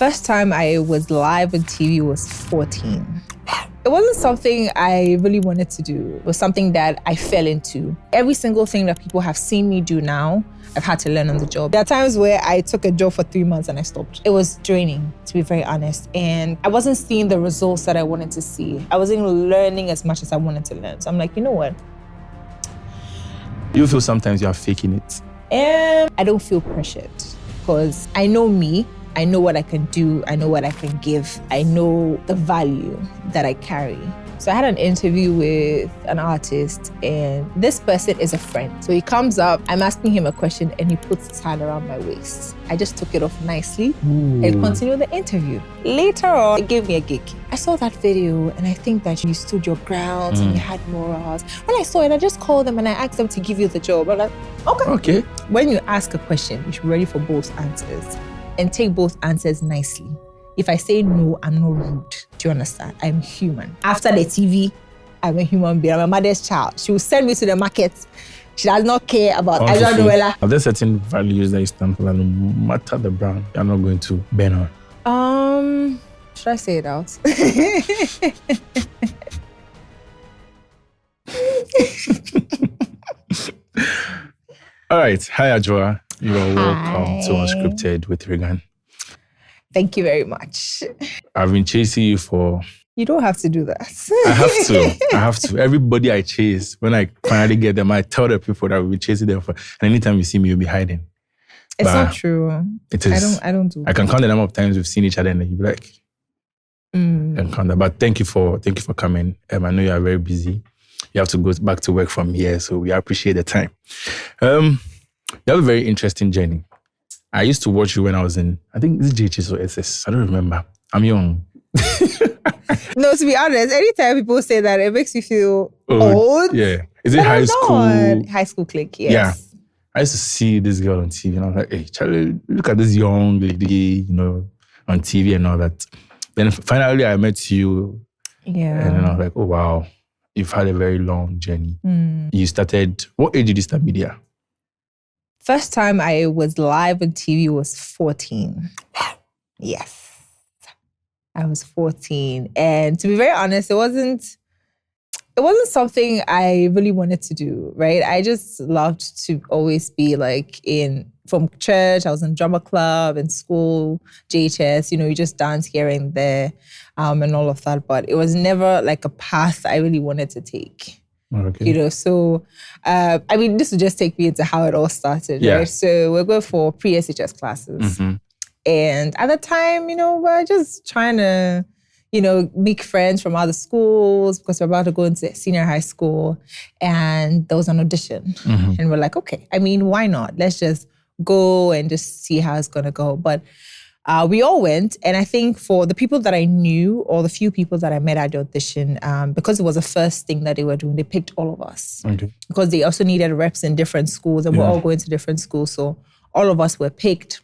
First time I was live on TV was 14. It wasn't something I really wanted to do. It was something that I fell into. Every single thing that people have seen me do now, I've had to learn on the job. There are times where I took a job for 3 months and I stopped. It was draining, to be very honest. And I wasn't seeing the results that I wanted to see. I wasn't learning as much as I wanted to learn. So I'm like, you know what? You feel sometimes you are faking it? I don't feel pressured because I know me. I know what I can do. I know what I can give. I know the value that I carry. So I had an interview with an artist and this person is a friend. So he comes up, I'm asking him a question and he puts his hand around my waist. I just took it off nicely and continued the interview. Later on, it gave me a gig. I saw that video and I think that you stood your ground and you had morals. When I saw it, I just called them and I asked them to give you the job. I'm like, okay. When you ask a question, you should be ready for both answers. And take both answers nicely. If I say no, I'm not rude. Do you understand? I'm human. After the TV, I'm a human being. I'm a mother's child. She will send me to the market. She does not care about Adwoa Noella. Are there certain values that you stand for that no matter the brand, you're not going to bend on? Should I say it out? All right. Hi, Adwoa. You are welcome to Unscripted with Regan. Thank you very much. I've been chasing you for... You don't have to do that. I have to. Everybody I chase, when I finally get them, I tell the people that we'll be chasing them for. And anytime you see me, you'll be hiding. It's not true. It is. I don't do that. I can count the number of times we've seen each other and you'll be like... I can count that. But thank you for coming. I know you are very busy. You have to go back to work from here, so we appreciate the time. You have a very interesting journey. I used to watch you when I was in, I think this JHS or SS. I don't remember. I'm young. No, to be honest, anytime people say that, it makes me feel old. Yeah. Is it high school? High school clique, yes. Yeah. I used to see this girl on TV and I was like, hey, Charlie, look at this young lady, on TV and all that. Then finally I met you. Yeah. And then I was like, oh, wow. You've had a very long journey. You started, what age did you start media? First time I was live on TV was 14. Yes. I was 14. And to be very honest, it wasn't something I really wanted to do, right? I just loved to always be from church, I was in drama club, in school, JHS, you just dance here and there, and all of that. But it was never like a path I really wanted to take. Okay. So, this would just take me into how it all started, right? So we're going for pre-SHS classes. And at the time, we're just trying to, make friends from other schools because we're about to go into senior high school. And there was an audition. And we're like, okay, why not? Let's just go and just see how it's going to go. But we all went, and I think for the people that I knew or the few people that I met at the audition, because it was the first thing that they were doing, they picked all of us. Okay. Because they also needed reps in different schools, and we're all going to different schools, so all of us were picked.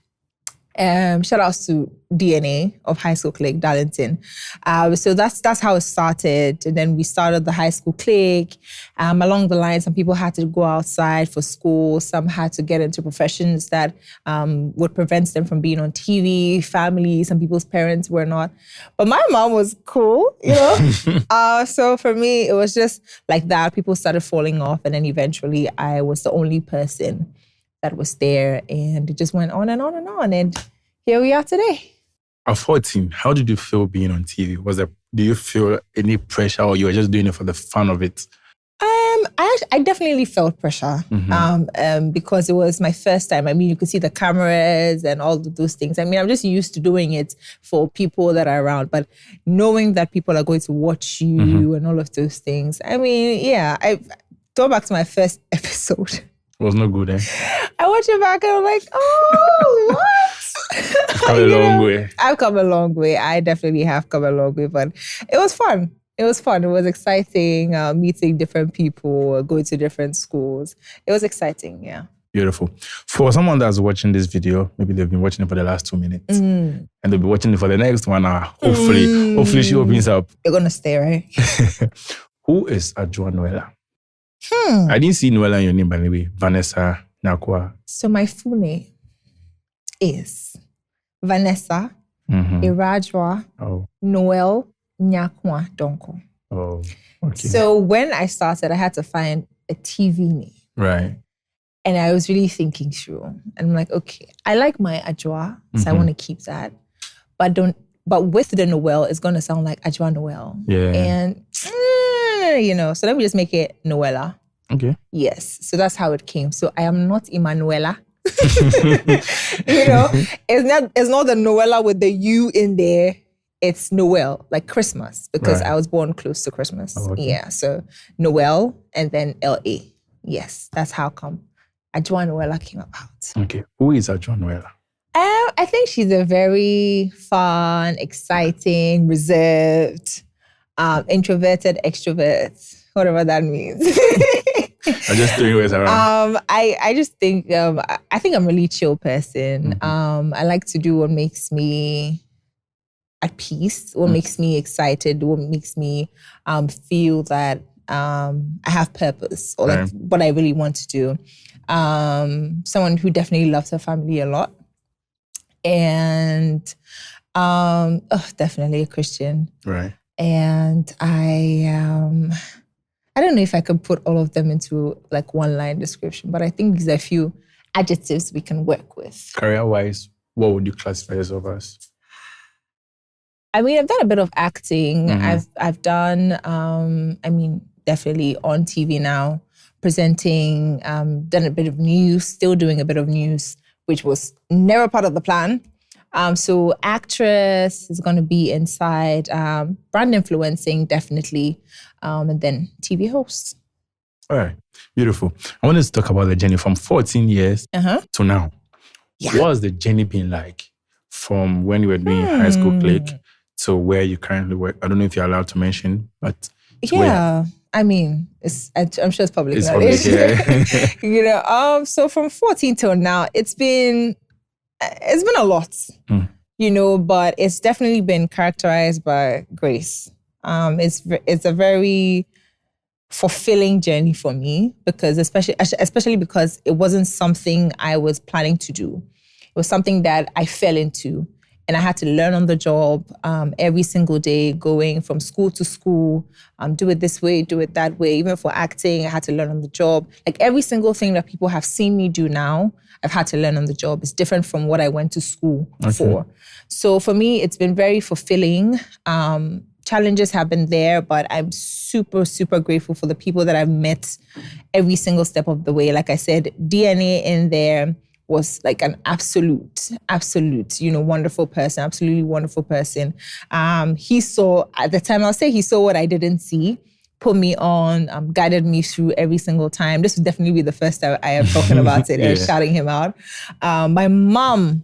Shout outs to DNA of High School Clique, Darlington. So that's how it started. And then we started the High School Clique. Along the line, some people had to go outside for school. Some had to get into professions that would prevent them from being on TV, family. Some people's parents were not. But my mom was cool, So for me, it was just like that. People started falling off. And then eventually I was the only person that was there, and it just went on and on and on, and here we are today. At 14, how did you feel being on TV? Do you feel any pressure, or you were just doing it for the fun of it? I definitely felt pressure because it was my first time. You could see the cameras and all of those things. I'm just used to doing it for people that are around, but knowing that people are going to watch you and all of those things. I go back to my first episode. It was no good, eh? I watch it back and I'm like, oh, what? You've come a long way. I've come a long way. I definitely have come a long way, but it was fun. It was fun. It was exciting, meeting different people, going to different schools. It was exciting, yeah. Beautiful. For someone that's watching this video, maybe they've been watching it for the last 2 minutes, and they'll be watching it for the next 1 hour. Hopefully she opens up. You're going to stay, right? Who is Adwoa Noella? I didn't see Noella in your name, by the way. Vanessa Nakwa. So my full name is Vanessa Adwoa Noella Nyakwa Donko. Oh, okay. So when I started, I had to find a TV name. Right. And I was really thinking through. And I'm like, okay, I like my Adwoa, so I want to keep that. But with the Noel, it's going to sound like Adwoa Noella. Yeah. And, so let me just make it Noella. Okay. Yes. So that's how it came. So I am not Emanuela. It's not the Noella with the U in there. It's Noel, like Christmas, because I was born close to Christmas. Oh, okay. Yeah. So Noel and then L-A. Yes. That's how come Adwoa Noella came about. Okay. Who is Adwoa Noella? I think she's a very fun, exciting, reserved, introverted extrovert, whatever that means. I just throwing words around. I just think I think I'm a really chill person. I like to do what makes me at peace, what makes me excited, what makes me feel that I have purpose or like what I really want to do. Someone who definitely loves her family a lot. And definitely a Christian. Right. And I don't know if I could put all of them into like one line description, but I think there's a few adjectives we can work with. Career-wise, what would you classify yourself as? I mean, I've done a bit of acting. I've done, definitely on TV now, presenting, done a bit of news, still doing a bit of news, which was never part of the plan. So actress is going to be inside, brand influencing, definitely, and then TV host. All right, beautiful. I wanted to talk about the journey from 14 years to now. Yeah. What has the journey been like from when you were doing high school clique to where you currently work? I don't know if you're allowed to mention, but yeah. I mean, I'm sure it's public knowledge. Yeah. So from 14 till now, it's been a lot, but it's definitely been characterized by grace. It's a very fulfilling journey for me because especially because it wasn't something I was planning to do. It was something that I fell into. And I had to learn on the job every single day, going from school to school, do it this way, do it that way. Even for acting, I had to learn on the job. Like every single thing that people have seen me do now, I've had to learn on the job. It's different from what I went to school for. So for me, it's been very fulfilling. Challenges have been there, but I'm super, super grateful for the people that I've met every single step of the way. Like I said, DNA in there was like an absolute, wonderful person, absolutely wonderful person. He saw, at the time, I'll say he saw what I didn't see, put me on, guided me through every single time. This would definitely be the first time I am talking about it and shouting him out. My mom,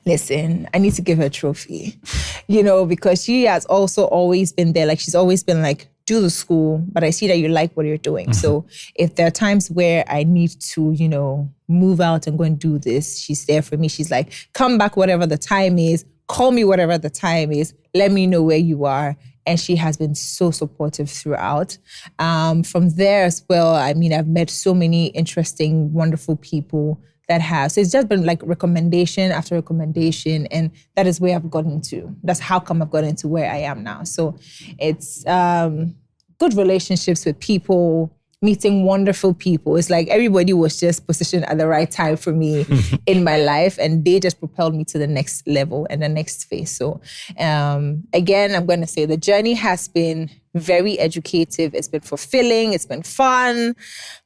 listen, I need to give her a trophy, because she has also always been there. Like she's always been like, do the school, but I see that you like what you're doing. So if there are times where I need to, move out and go and do this, she's there for me. She's like, come back whatever the time is, call me whatever the time is, let me know where you are. And she has been so supportive throughout. From there as well, I mean, I've met so many interesting, wonderful people that have. So it's just been like recommendation after recommendation. And that is where I've gotten to. That's how come I've gotten to where I am now. So it's good relationships with people, meeting wonderful people. It's like everybody was just positioned at the right time for me in my life. And they just propelled me to the next level and the next phase. So again, I'm going to say the journey has been very educative. It's been fulfilling. It's been fun.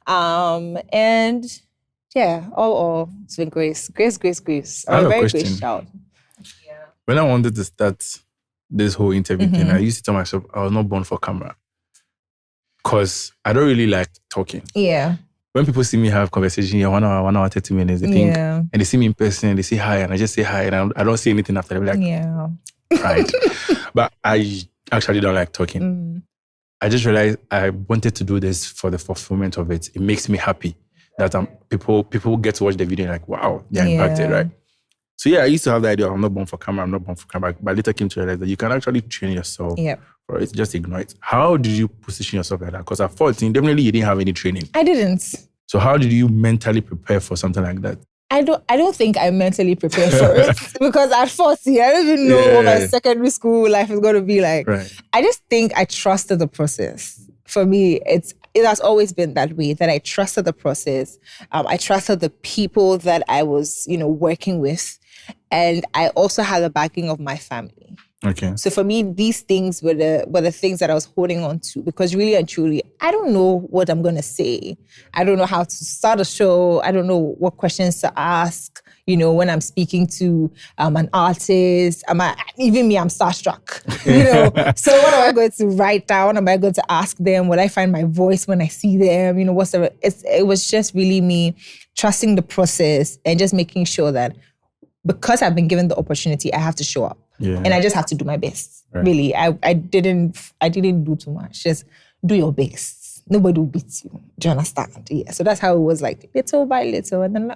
And yeah, all it's been grace. I'm a very grace child. Yeah. When I wanted to start this whole interview thing, I used to tell myself I was not born for camera. Because I don't really like talking. Yeah. When people see me have conversation, 1 hour, 30 minutes, they think, and they see me in person, and they say hi, and I just say hi, and I don't say anything after. They're like, right. But I actually don't like talking. I just realized I wanted to do this for the fulfillment of it. It makes me happy that people get to watch the video and like, wow, they're impacted, right? So I used to have the idea, I'm not born for camera, but later came to realize that you can actually train yourself for it, just ignore it. How did you position yourself like that? Because at 14, definitely you didn't have any training. I didn't. So how did you mentally prepare for something like that? I don't think I'm mentally prepared for it because at 40, I don't even know what my secondary school life is going to be like. Right. I just think I trusted the process. For me, it has always been that way, that I trusted the process. I trusted the people that I was, working with. And I also had the backing of my family. Okay. So for me, these things were the things that I was holding on to, because really and truly, I don't know what I'm going to say. I don't know how to start a show. I don't know what questions to ask, when I'm speaking to an artist. Even me, I'm starstruck, So what am I going to write down? Am I going to ask them? Will I find my voice when I see them? Whatever. It was just really me trusting the process and just making sure that because I've been given the opportunity, I have to show up. Yeah. And I just have to do my best. Right. Really, I didn't do too much. Just do your best. Nobody will beat you. Do you understand? Yeah. So that's how it was, like little by little. And then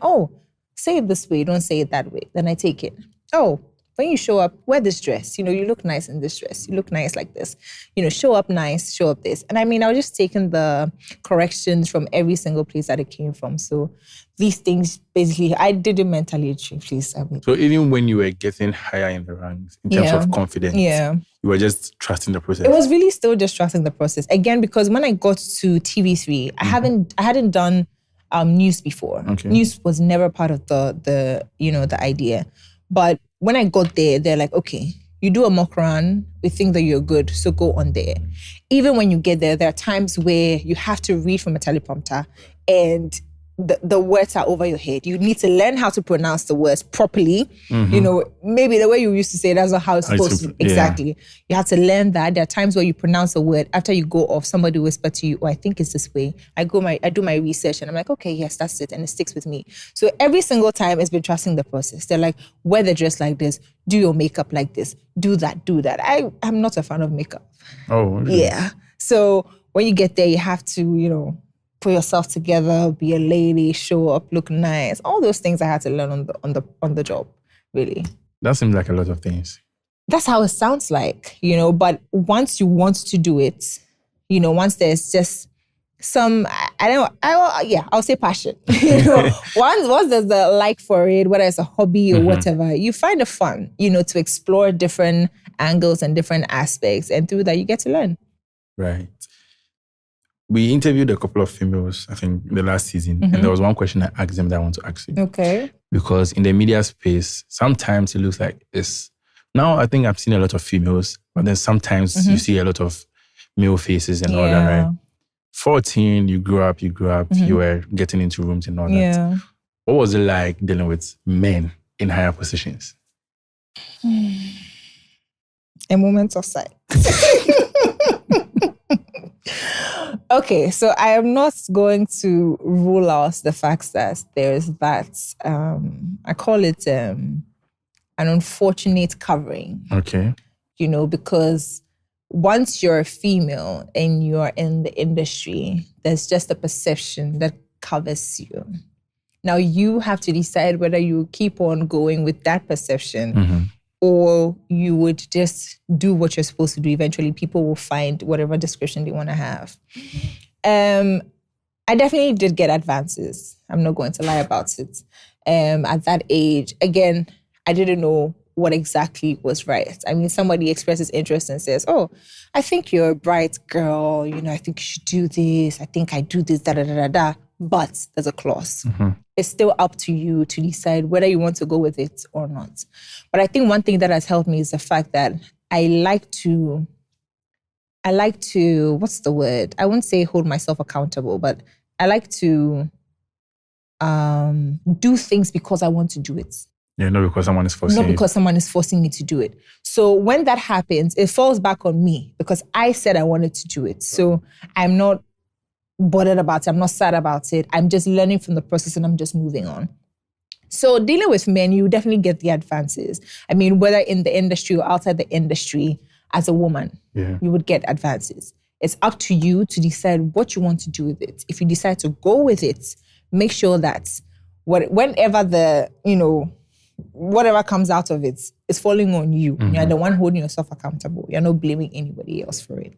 say it this way, don't say it that way. Then I take it. When you show up, wear this dress. You look nice in this dress. You look nice like this. Show up nice, show up this. And I was just taking the corrections from every single place that it came from. So these things, basically, I didn't mentally please. So even when you were getting higher in the ranks, in terms of confidence, you were just trusting the process? It was really still just trusting the process. Again, because when I got to TV3, I hadn't done news before. Okay. News was never part of the idea. But when I got there, they're like, okay, you do a mock run, we think that you're good, so go on there. Even when you get there are times where you have to read from a teleprompter and the words are over your head. You need to learn how to pronounce the words properly. Maybe the way you used to say it, that's not how it's supposed to. Exactly. You have to learn that. There are times where you pronounce a word, after you go off, somebody whisper to you, I think it's this way. I do my research and I'm like, okay, yes, that's it. And it sticks with me. So every single time it's been trusting the process. They're like, wear the dress like this, do your makeup like this, do that. I'm not a fan of makeup. Oh, okay. Yeah. So when you get there, you have to, put yourself together, be a lady, show up, look nice. All those things I had to learn on the job, really. That seems like a lot of things. That's how it sounds like, but once you want to do it, once there's just some, I'll say passion. Once there's the like for it, whether it's a hobby or whatever, you find it fun, to explore different angles and different aspects. And through that, you get to learn. Right. We interviewed a couple of females, I think, the last season. And there was one question I asked them that I want to ask you. Okay. Because in the media space, sometimes it looks like it's... Now, I think I've seen a lot of females, but then sometimes you see a lot of male faces and all that, right? 14, you grew up, you were getting into rooms and all that. What was it like dealing with men in higher positions? A moment of silence. Okay, so I am not going to rule out the fact that there's that, I call it an unfortunate covering. Okay. Because once you're a female and you're in the industry, there's just a perception that covers you. Now you have to decide whether you keep on going with that perception or you would just do what you're supposed to do. Eventually, people will find whatever description they want to have. I definitely did get advances. I'm not going to lie about it. At that age, again, I didn't know what exactly was right. Somebody expresses interest and says, I think you're a bright girl. I think you should do this. I think I do this, da-da-da-da-da. But there's a clause. It's still up to you to decide whether you want to go with it or not. But I think one thing that has helped me is the fact that I like to, what's the word? I wouldn't say hold myself accountable, but I like to do things because I want to do it. Yeah, not because someone is forcing you. Not because someone is forcing me to do it. So when that happens, it falls back on me because I said I wanted to do it. So I'm not bothered about it. I'm not sad about it. I'm just learning from the process and I'm just moving on. So dealing with men, you definitely get the advances. Whether in the industry or outside the industry, as a woman, you would get advances. It's up to you to decide what you want to do with it. If you decide to go with it, make sure that whenever whatever comes out of it is falling on you. You're the one holding yourself accountable. You're not blaming anybody else for it.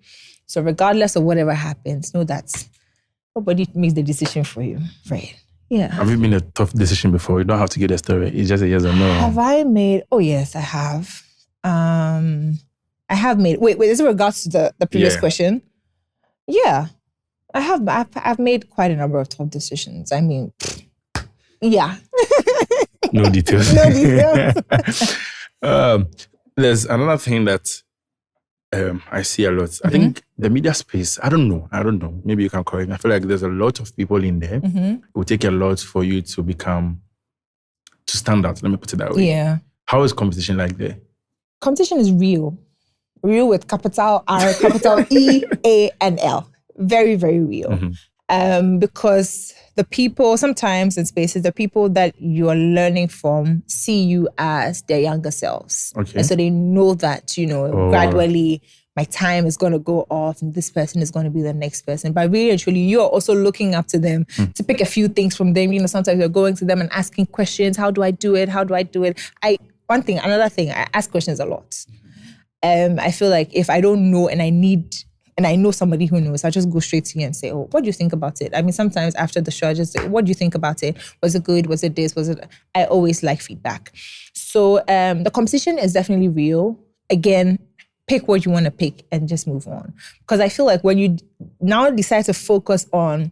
So regardless of whatever happens, know that nobody makes the decision for you, right? Yeah. Have you made a tough decision before? You don't have to give the story. It's just a yes or no. Have I made? Oh yes, I have. I have made. Wait. Is it regards to the previous question? Yeah, I have. I've made quite a number of tough decisions. I mean, yeah. No details. No details. There's another thing that I see a lot. I think the media space, I don't know. Maybe you can correct me. I feel like there's a lot of people in there. It will take a lot for you to stand out. Let me put it that way. Yeah. How is competition like there? Competition is real. Real with capital R, capital E, A, and L. Very, very real. Because the people, sometimes in spaces, the people that you're learning from see you as their younger selves. Okay. And so they know that, gradually my time is going to go off and this person is going to be the next person. But really and truly, you're also looking up to them to pick a few things from them. Sometimes you're going to them and asking questions. How do I do it? How do I do it? Another thing, I ask questions a lot. I feel like if I don't know and I know somebody who knows, I just go straight to you and say, oh, what do you think about it? I mean, sometimes after the show, I just say, what do you think about it? Was it good? Was it this? I always like feedback. So the competition is definitely real. Again, pick what you want to pick and just move on. Because I feel like when you now decide to focus on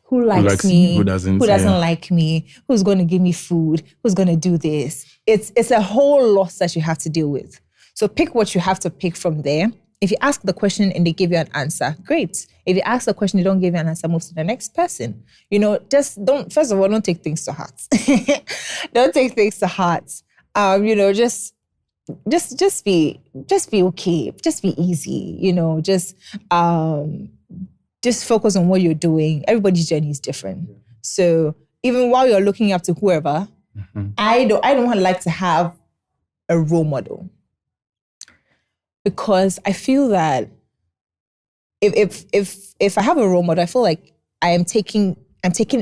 who likes me, who doesn't like me, who's going to give me food, who's going to do this, it's a whole lot that you have to deal with. So pick what you have to pick from there. If you ask the question and they give you an answer, great. If you ask the question, they don't give you an answer, move to the next person. Just first of all, don't take things to heart. Don't take things to heart. Just be okay. Just be easy. Just focus on what you're doing. Everybody's journey is different. So even while you're looking up to whoever, I don't like to have a role model. Because I feel that if I have a role model, I feel like I'm taking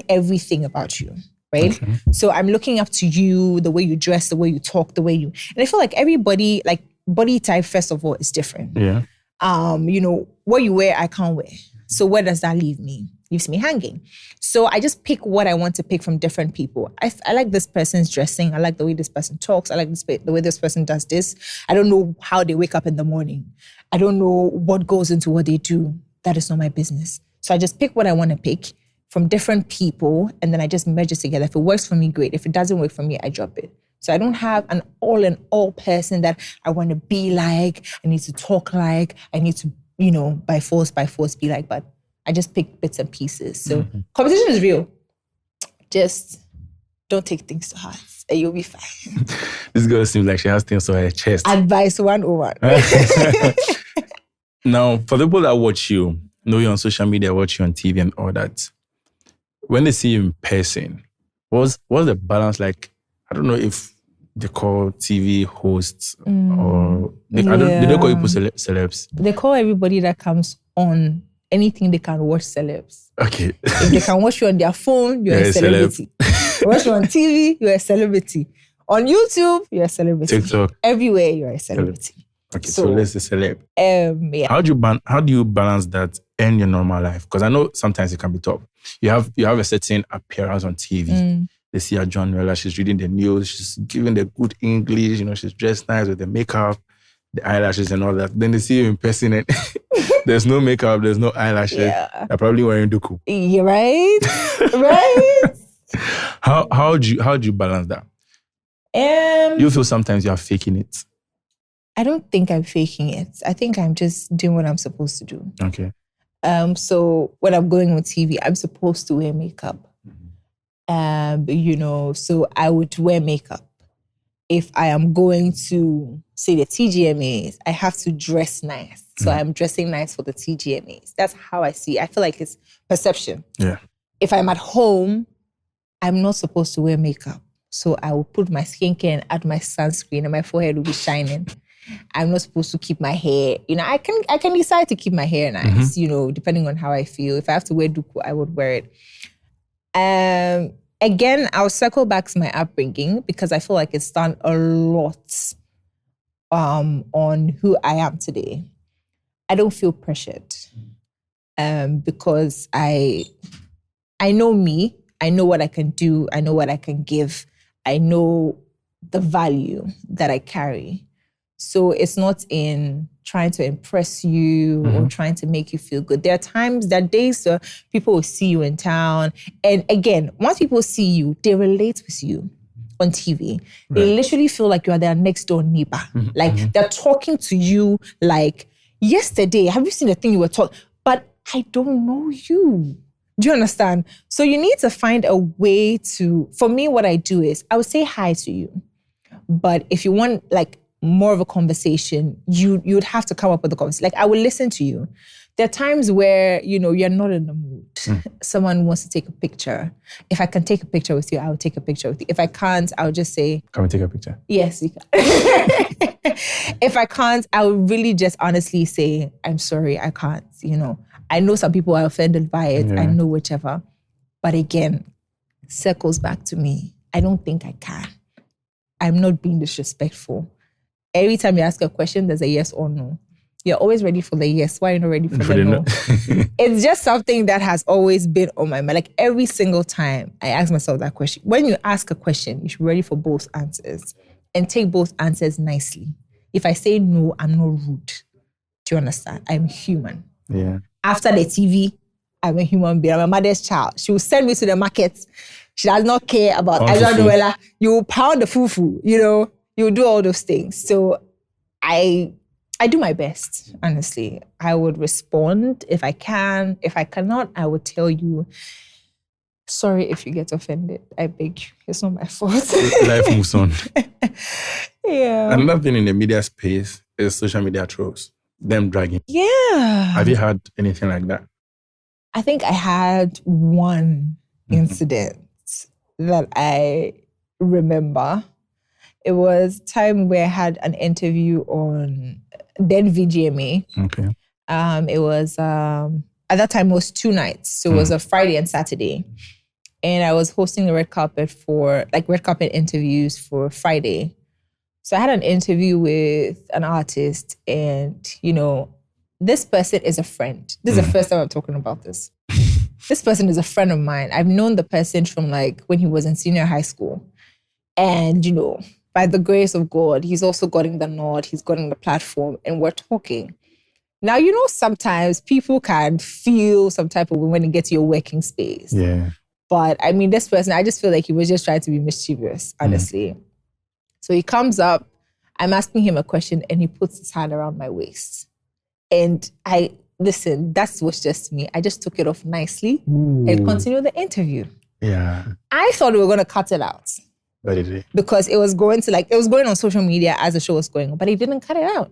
everything about you, right? Okay. So I'm looking up to you, the way you dress, the way you talk, and I feel like everybody, like body type, first of all, is different. Yeah. What you wear, I can't wear. So where does that leave me? Leaves me hanging. So I just pick what I want to pick from different people. I like this person's dressing. I like the way this person talks. I like the way this person does this. I don't know how they wake up in the morning. I don't know what goes into what they do. That is not my business. So I just pick what I want to pick from different people and then I just merge it together. If it works for me, great. If it doesn't work for me, I drop it. So I don't have an all-in-all person that I want to be like, I need to talk like, I need to, by force be like, but I just pick bits and pieces. So competition is real. Just don't take things to heart and you'll be fine. This girl seems like she has things on her chest. Advice 101. Now, for the people that watch you, know you on social media, watch you on TV and all that, when they see you in person, what's the balance like? I don't know if they call TV hosts or... They don't call people celebs. They call everybody that comes on anything they can watch celebs. Okay. If they can watch you on their phone, you're a celebrity. Watch you on TV, you're a celebrity. On YouTube, you're a celebrity. TikTok. Everywhere, you're a celebrity. Okay, so let's say celeb. Yeah. How do you balance that and your normal life? Because I know sometimes it can be tough. You have a certain appearance on TV. They see Adwoa Noella, she's reading the news, she's giving the good English, she's dressed nice with the makeup, the eyelashes and all that. Then they see you in person and there's no makeup, there's no eyelashes. Yeah. They're probably wearing duku. You're right. Right. How do you balance that? You feel sometimes you're faking it? I don't think I'm faking it. I think I'm just doing what I'm supposed to do. Okay. So when I'm going on TV, I'm supposed to wear makeup. So I would wear makeup. If I am going to, say, the TGMAs, I have to dress nice. So I'm dressing nice for the TGMAs. That's how I see it. I feel like it's perception. Yeah. If I'm at home, I'm not supposed to wear makeup. So I will put my skincare and add my sunscreen and my forehead will be shining. I'm not supposed to keep my hair. I can decide to keep my hair nice, depending on how I feel. If I have to wear duku, I would wear it. Again, I'll circle back to my upbringing because I feel like it's done a lot on who I am today. I don't feel pressured because I know me. I know what I can do. I know what I can give. I know the value that I carry. So it's not in trying to impress you or trying to make you feel good. There are days people will see you in town. And again, once people see you, they relate with you on TV. They literally feel like you are their next door neighbor. Like they're talking to you like, yesterday, have you seen the thing you were talking? But I don't know you. Do you understand? So you need to find a way to, for me, what I do is I would say hi to you. But if you want like more of a conversation, you'd have to come up with a conversation. Like I will listen to you. There are times where, you're not in the mood. Someone wants to take a picture. If I can take a picture with you, I will take a picture with you. If I can't, I'll just say... Can we take a picture? Yes, you can. If I can't, I will really just honestly say, I'm sorry, I can't, I know some people are offended by it. Yeah. I know whichever. But again, circles back to me. I don't think I can. I'm not being disrespectful. Every time you ask a question, there's a yes or no. You're always ready for the yes. Why are you not ready for the no? It's just something that has always been on my mind. Like every single time I ask myself that question. When you ask a question, you should be ready for both answers and take both answers nicely. If I say no, I'm not rude. Do you understand? I'm human. Yeah. After the TV, I'm a human being. I'm a mother's child. She will send me to the market. She does not care about Adwoa Noella. You will pound the fufu, you will do all those things. So I do my best, honestly. I would respond if I can. If I cannot, I would tell you, sorry if you get offended. I beg you. It's not my fault. Life moves on. Yeah. Another thing in the media space is social media trolls. Them dragging. Yeah. Have you had anything like that? I think I had one incident that I remember. It was time where I had an interview on then VGMA. Okay. It was at that time it was 2 nights. So it was a Friday and Saturday. And I was hosting the red carpet interviews for Friday. So I had an interview with an artist and, this person is a friend. This is the first time I'm talking about this. This person is a friend of mine. I've known the person from when he was in senior high school. And, by the grace of God, he's also gotten the nod, he's gotten the platform, and we're talking. Now, sometimes people can feel some type of way when they get to your working space. Yeah. But this person, I just feel like he was just trying to be mischievous, honestly. So he comes up, I'm asking him a question, and he puts his hand around my waist. And listen, that was just me. I just took it off nicely and continued the interview. Yeah. I thought we were going to cut it out. But it did. Because it was going on social media as the show was going on, but he didn't cut it out.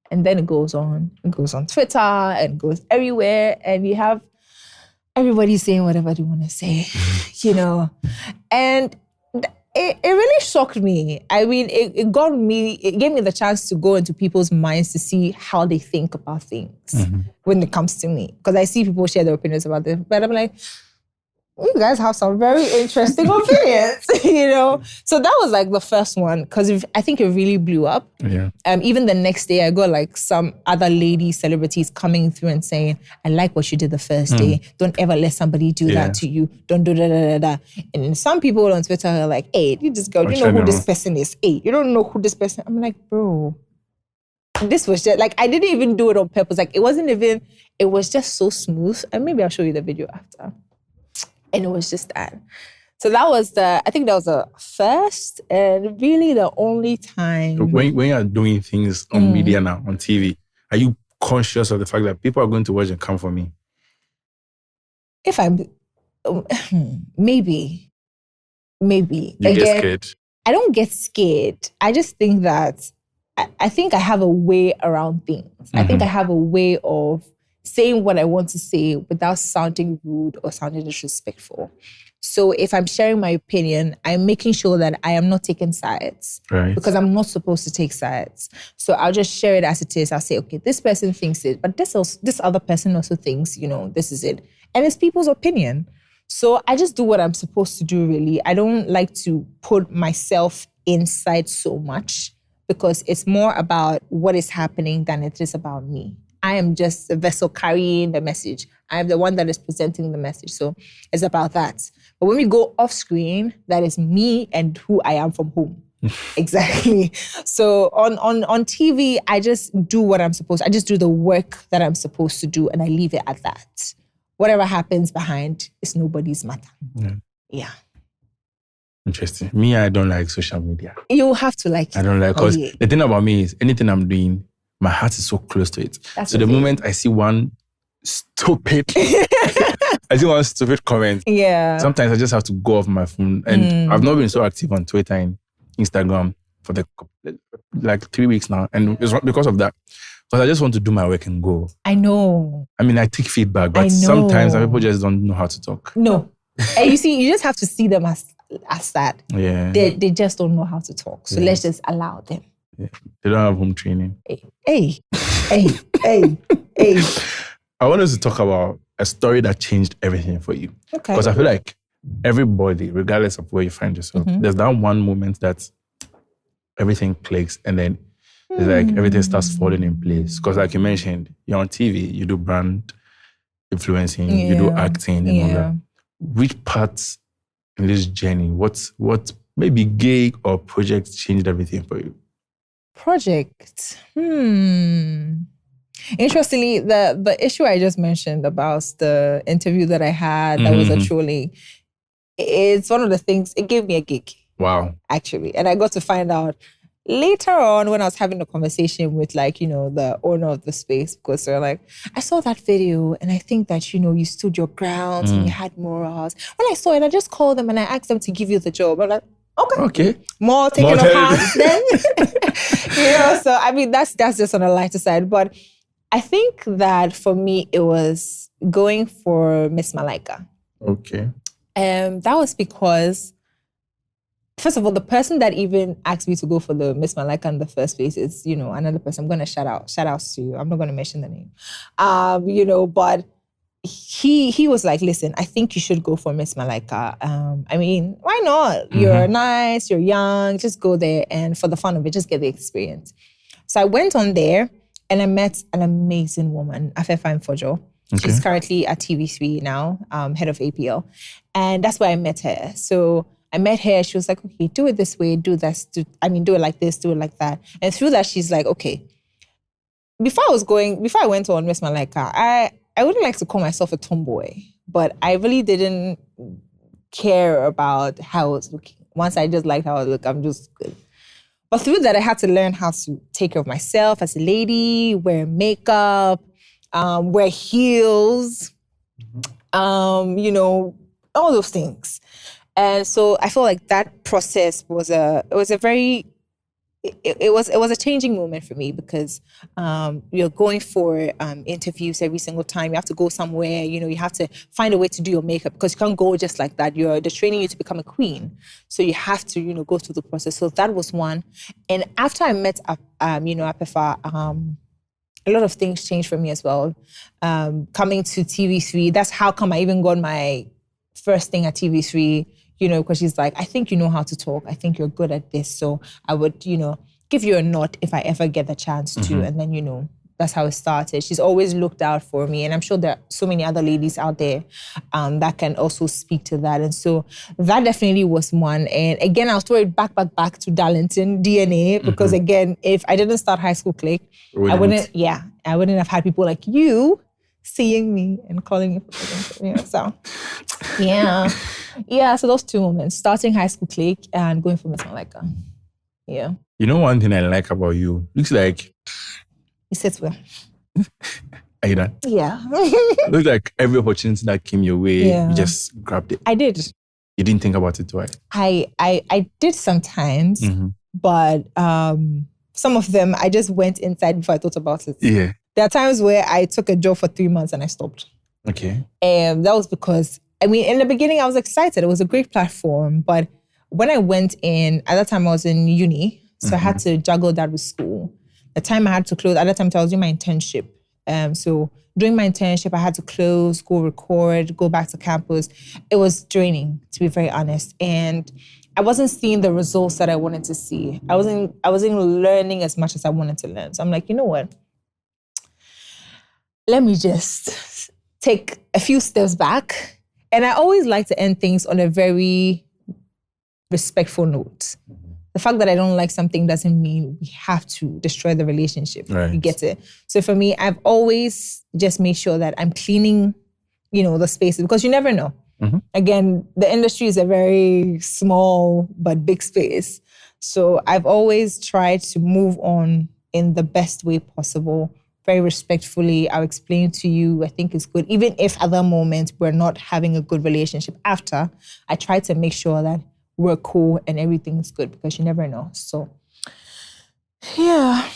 And then it goes on Twitter and goes everywhere. And you have everybody saying whatever they want to say, And it really shocked me. It gave me the chance to go into people's minds to see how they think about things when it comes to me. Because I see people share their opinions about this, but I'm like, you guys have some very interesting opinions, So that was the first one, because I think it really blew up. Yeah. Even the next day, I got some other lady celebrities coming through and saying, I like what you did the first day. Don't ever let somebody do that to you. Don't do da. And some people on Twitter are like, hey, you just go, you know who this person is. Hey, you don't know who this person. I'm like, bro. This was just I didn't even do it on purpose. It was just so smooth. And maybe I'll show you the video after. And it was just that. So I think that was the first and really the only time. When you are doing things on media now, on TV, are you conscious of the fact that people are going to watch and come for me? If I'm, maybe. You get scared? I don't get scared. I just think that, I think I have a way around things. I think I have a way of saying what I want to say without sounding rude or sounding disrespectful. So if I'm sharing my opinion, I'm making sure that I am not taking sides. Right. Because I'm not supposed to take sides. So I'll just share it as it is. I'll say, okay, this person thinks it, but this other person also thinks, this is it. And it's people's opinion. So I just do what I'm supposed to do, really. I don't like to put myself inside so much because it's more about what is happening than it is about me. I am just a vessel carrying the message. I am the one that is presenting the message. So it's about that. But when we go off screen, that is me and who I am from home. Exactly. So on TV, I just do what I'm supposed to. I just do the work that I'm supposed to do and I leave it at that. Whatever happens behind is nobody's matter. Yeah. Interesting. Me, I don't like social media. You have to like it. I don't like, because the thing about me is anything I'm doing, my heart is so close to it. So the moment I see one stupid comment, sometimes I just have to go off my phone. And I've not been so active on Twitter and Instagram for like 3 weeks now. And it's because of that. Because I just want to do my work and go. I know. I mean, I take feedback, but sometimes people just don't know how to talk. No. And you see, you just have to see them as that. Yeah. They just don't know how to talk. So let's just allow them. Yeah. They don't have home training. Hey. I want us to talk about a story that changed everything for you. Okay. Because I feel like everybody, regardless of where you find yourself, there's that one moment that everything clicks and then it's like everything starts falling in place. Because like you mentioned, you're on TV, you do brand influencing, you do acting and all that. Which parts in this journey, what maybe gig or project changed everything for you? Project. Interestingly, the issue I just mentioned about the interview that I had, that was actually, it's one of the things, it gave me a gig. Wow. Actually. And I got to find out later on when I was having a conversation with the owner of the space, because they're like, I saw that video and I think that, you stood your ground and you had morals. When I saw it, I just called them and I asked them to give you the job. I'm like, okay. More taking of hands then. So I mean, that's just on a lighter side. But I think that for me, it was going for Miss Malaika. Okay. That was because, first of all, the person that even asked me to go for the Miss Malaika in the first place is, another person. I'm going to shout outs to you. I'm not going to mention the name. But he was like, listen, I think you should go for Miss Malaika. I mean, why not? You're nice, you're young, just go there and for the fun of it, just get the experience. So I went on there and I met an amazing woman, Afefa Fojo. Okay. She's currently at TV3 now, head of APL. And that's where I met her. So I met her, she was like, okay, do it this way, do this, do it like this, do it like that. And through that, she's like, okay. Before I went on Miss Malaika, I wouldn't like to call myself a tomboy, but I really didn't care about how I was looking. Once I just liked how I look, I'm just good. But through that, I had to learn how to take care of myself as a lady, wear makeup, wear heels, all those things. And so I feel like that process was a changing moment for me, because you're going for interviews every single time. You have to go somewhere, you have to find a way to do your makeup, because you can't go just like that. They're training you to become a queen. So you have to, go through the process. So that was one. And after I met, Afefa, a lot of things changed for me as well. Coming to TV3, that's how come I even got my first thing at TV3, because she's like, I think you know how to talk. I think you're good at this. So I would, give you a nod if I ever get the chance to. And then, that's how it started. She's always looked out for me. And I'm sure there are so many other ladies out there that can also speak to that. And so that definitely was one. And again, I'll throw it back to Darlington DNA, because again, if I didn't start high school clique, I wouldn't have had people like you seeing me and calling me. So so those two moments, starting high school clique and going for Miss Malaika. Yeah. One thing I like about you, looks like you sit well. Are you done? Yeah. Looks like every opportunity that came your way, you just grabbed it. I did. You didn't think about it twice? I did sometimes, but some of them I just went inside before I thought about it. Yeah. There are times where I took a job for 3 months and I stopped. Okay. And that was because, in the beginning I was excited. It was a great platform. But when I went in, at that time I was in uni. So I had to juggle that with school. The time I had to close, at that time I was doing my internship. So during my internship, I had to close, go record, go back to campus. It was draining, to be very honest. And I wasn't seeing the results that I wanted to see. I wasn't learning as much as I wanted to learn. So I'm like, you know what? let me just take a few steps back. And I always like to end things on a very respectful note. The fact that I don't like something doesn't mean we have to destroy the relationship. Right. You get it? So for me, I've always just made sure that I'm cleaning, the spaces, because you never know. Mm-hmm. Again, the industry is a very small but big space. So I've always tried to move on in the best way possible, very respectfully. I'll explain to you, I think it's good. Even if at that moment we're not having a good relationship after, I try to make sure that we're cool and everything is good, because you never know. So, yeah.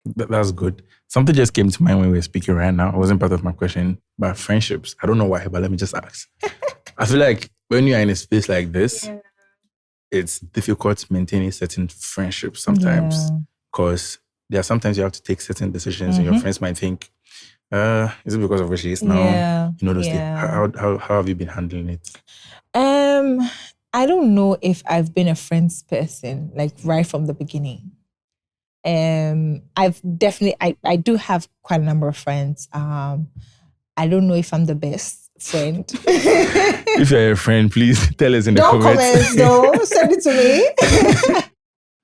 That's good. Something just came to mind when we were speaking right now. It wasn't part of my question, but friendships. I don't know why, but let me just ask. I feel like when you're in a space like this, it's difficult maintaining certain friendships sometimes, because there are sometimes you have to take certain decisions and your friends might think, is it because of where she is now? Those things. How have you been handling it? I don't know if I've been a friends person, like right from the beginning. I've definitely, I do have quite a number of friends. I don't know if I'm the best friend. If you're a friend, please tell us in the comments. Don't send it to me.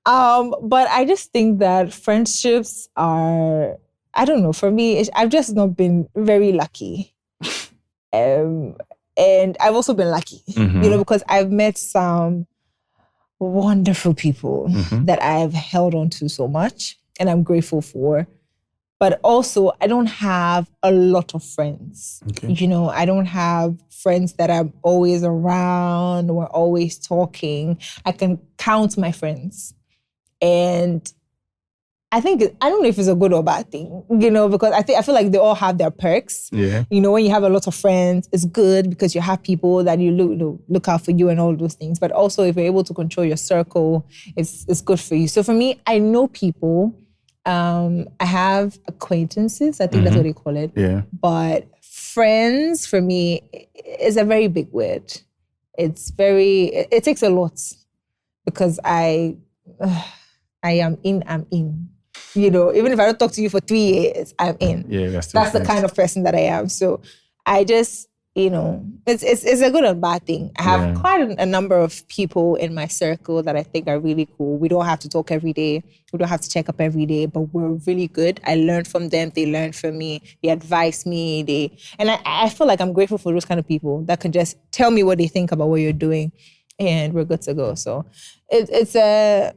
But I just think that friendships are, I don't know, for me, I've just not been very lucky. And I've also been lucky, because I've met some wonderful people that I've held on to so much and I'm grateful for. But also, I don't have a lot of friends. Okay. I don't have friends that are always around or always talking. I can count my friends. And I don't know if it's a good or bad thing, because I feel like they all have their perks. Yeah. When you have a lot of friends, it's good because you have people that you look out for you and all those things. But also, if you're able to control your circle, it's good for you. So for me, I know people. I have acquaintances. I think that's what they call it. Yeah. But friends, for me, is a very big word. It takes a lot, because I am in, I'm in. Even if I don't talk to you for 3 years, I'm in. Yeah, that's the kind of person that I am. So I just, it's a good and bad thing. I have quite a number of people in my circle that I think are really cool. We don't have to talk every day. We don't have to check up every day, but we're really good. I learned from them. They learned from me. They advise me. And I feel like I'm grateful for those kind of people that can just tell me what they think about what you're doing, and we're good to go. So it's a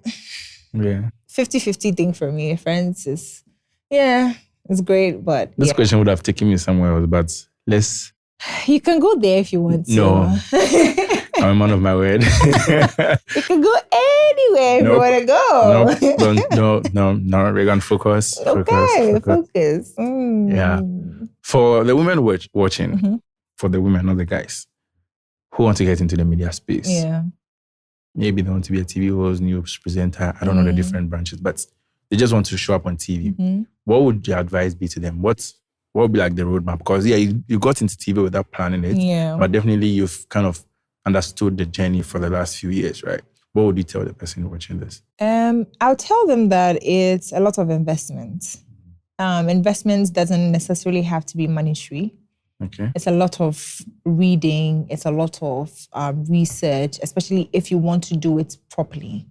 50-50 thing for me. Friends is, it's great, but this question would have taken me somewhere else, but let's... You can go there if you want to. No. I'm a man of my word. You can go anywhere if you want to go. No. We're going to focus. Okay, focus. Yeah. For the women watching, for the women, not the guys, who want to get into the media space. Yeah. Maybe they want to be a TV host, news presenter. I don't know the different branches, but they just want to show up on TV. What would your advice be to them? What would be like the roadmap? Because you got into TV without planning it, but definitely you've kind of understood the journey for the last few years, right? What would you tell the person watching this? I'll tell them that it's a lot of investment. Investments doesn't necessarily have to be monetary. Okay. It's a lot of reading. It's a lot of research, especially if you want to do it properly.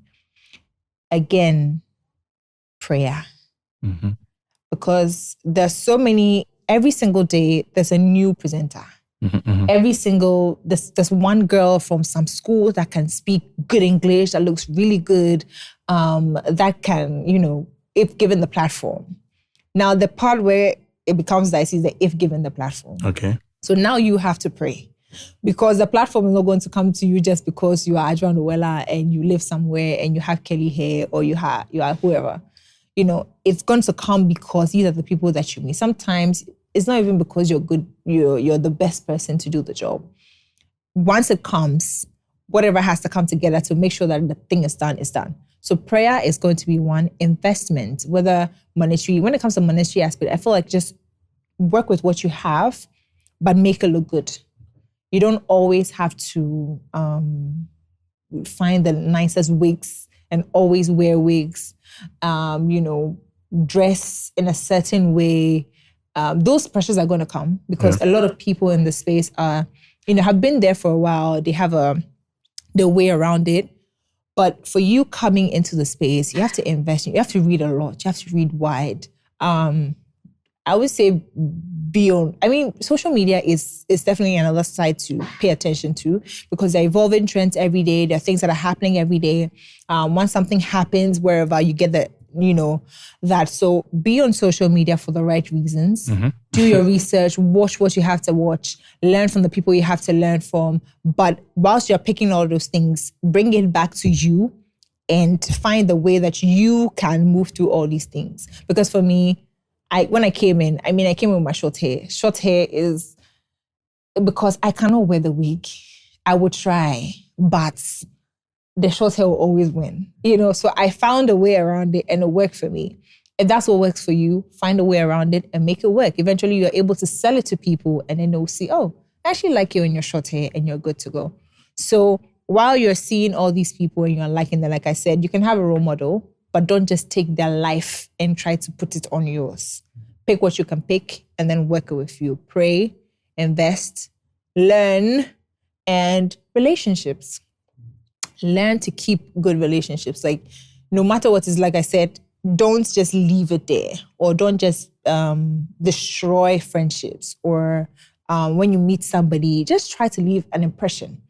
Again, prayer. Because there's so many, every single day, there's a new presenter. Every single, there's one girl from some school that can speak good English, that looks really good, that can, if given the platform. Now, the part where it becomes dicey is the if given the platform. Okay. So now you have to pray, because the platform is not going to come to you just because you are Adwoa Noella and you live somewhere and you have curly hair, or you are whoever. It's going to come because these are the people that you meet. Sometimes it's not even because you're good, you're the best person to do the job. Once it comes, whatever has to come together to make sure that the thing is done, is done. So prayer is going to be one. Investment, whether monetary. When it comes to monetary aspect, I feel like just work with what you have, but make it look good. You don't always have to find the nicest wigs and always wear wigs, dress in a certain way, those pressures are going to come because a lot of people in the space are, have been there for a while. They have their way around it. But for you coming into the space, you have to invest. You have to read a lot. You have to read wide. I would say social media is definitely another side to pay attention to because they're evolving trends every day. There are things that are happening every day. Once something happens, wherever you get that, that. So be on social media for the right reasons. Mm-hmm. Do your research, watch what you have to watch, learn from the people you have to learn from. But whilst you're picking all those things, bring it back to you and find the way that you can move through all these things. Because for me, when I came in, I came in with my short hair. Short hair is because I cannot wear the wig. I would try, but the short hair will always win. So I found a way around it and it worked for me. If that's what works for you, find a way around it and make it work. Eventually, you're able to sell it to people and then they'll see, oh, I actually like you in your short hair and you're good to go. So while you're seeing all these people and you're liking them, like I said, you can have a role model, but don't just take their life and try to put it on yours. Pick what you can pick and then work it with you. Pray, invest, learn, and relationships. Learn to keep good relationships. Like, no matter what is, like I said, don't just leave it there or don't just destroy friendships or when you meet somebody, just try to leave an impression.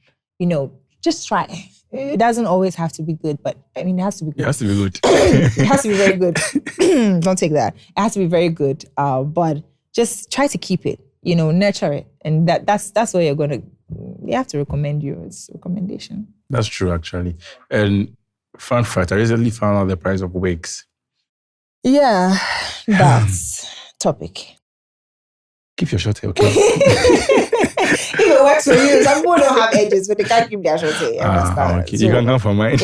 Just try. It doesn't always have to be good, but it has to be good. It has to be good. It has to be very good. Don't take that. It has to be very good. But just try to keep it, nurture it. And that's what you have to recommend you. It's recommendation. That's true, actually. And fun fact, I recently found out the price of wigs. Yeah, that's topic. Keep your short hair, okay? If it works for you, some people don't have edges, but they can't keep their short hair. Okay. So you can come for mine. You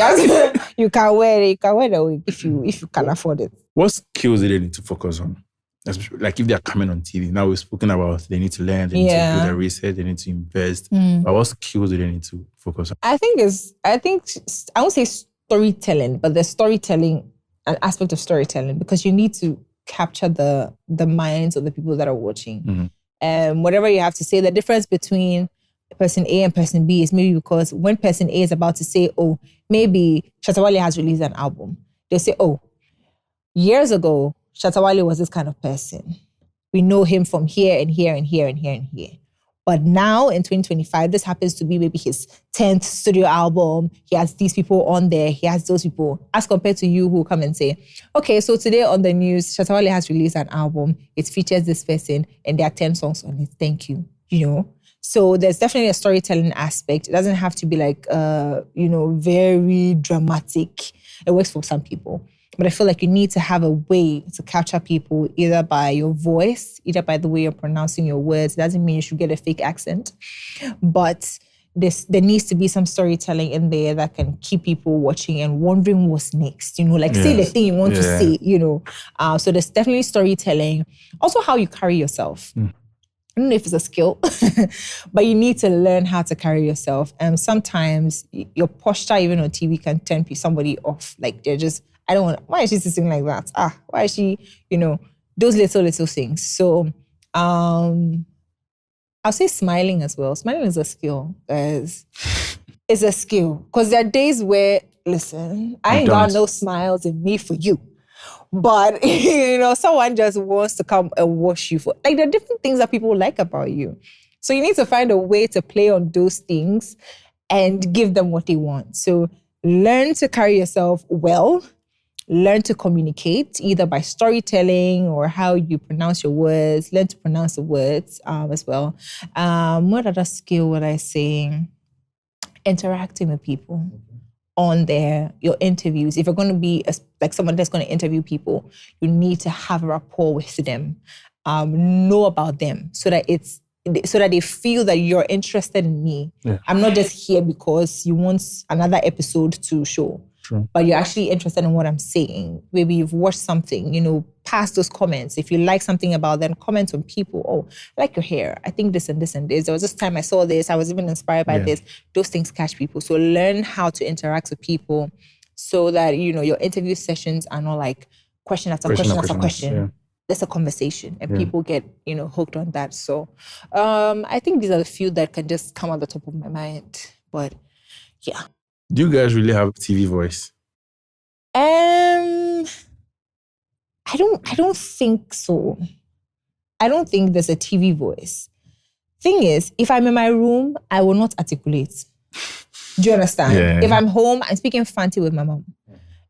can wear it. You can wear the wig if you can afford it. What skills do they need to focus on? Like if they are coming on TV, now we've spoken about they need to learn, they need to do their research, they need to invest. But what skills do they need to focus on? I won't say storytelling, but there's storytelling, an aspect of storytelling, because you need to capture the minds of the people that are watching. Mm-hmm. And whatever you have to say, the difference between person A and person B is maybe because when person A is about to say, oh, maybe Shatta Wale has released an album, they'll say, oh, years ago, Shatta Wale was this kind of person. We know him from here and here and here and here and here. But now in 2025, this happens to be maybe his 10th studio album. He has these people on there. He has those people. As compared to you who come and say, okay, so today on the news, Shatta Wale has released an album. It features this person and there are 10 songs on it. Thank you. So there's definitely a storytelling aspect. It doesn't have to be like, very dramatic. It works for some people. But I feel like you need to have a way to capture people either by your voice, either by the way you're pronouncing your words. It doesn't mean you should get a fake accent. But there needs to be some storytelling in there that can keep people watching and wondering what's next. Say the thing you want to say, So there's definitely storytelling. Also how you carry yourself. I don't know if it's a skill, but you need to learn how to carry yourself. And sometimes your posture, even on TV, can turn somebody off. Like they're just... why is she sitting like that? Why is she, those little things. So I'll say smiling as well. Smiling is a skill. It's a skill. Because there are days where, listen, I ain't got no smiles in me for you. But, someone just wants to come and wash you for... Like, there are different things that people like about you. So you need to find a way to play on those things and give them what they want. So learn to carry yourself well. Learn to communicate either by storytelling or how you pronounce your words. Learn to pronounce the words as well. What other skill would I say? Interacting with people on your interviews. If you're going to be someone that's going to interview people, you need to have a rapport with them. Know about them so that they feel that you're interested in me. Yeah. I'm not just here because you want another episode to show. True. But you're actually interested in what I'm saying. Maybe you've watched something, pass those comments. If you like something about them, comment on people. Oh, I like your hair. I think this and this and this. There was this time I saw this. I was even inspired by this. Those things catch people. So learn how to interact with people so that, your interview sessions are not like question after question after question. there's a conversation and people get, hooked on that. So I think these are the few that can just come at the top of my mind. But yeah. Do you guys really have TV voice? I don't think so. I don't think there's a TV voice. Thing is, if I'm in my room, I will not articulate. Do you understand? Yeah. If I'm home, I'm speaking Fanti with my mom.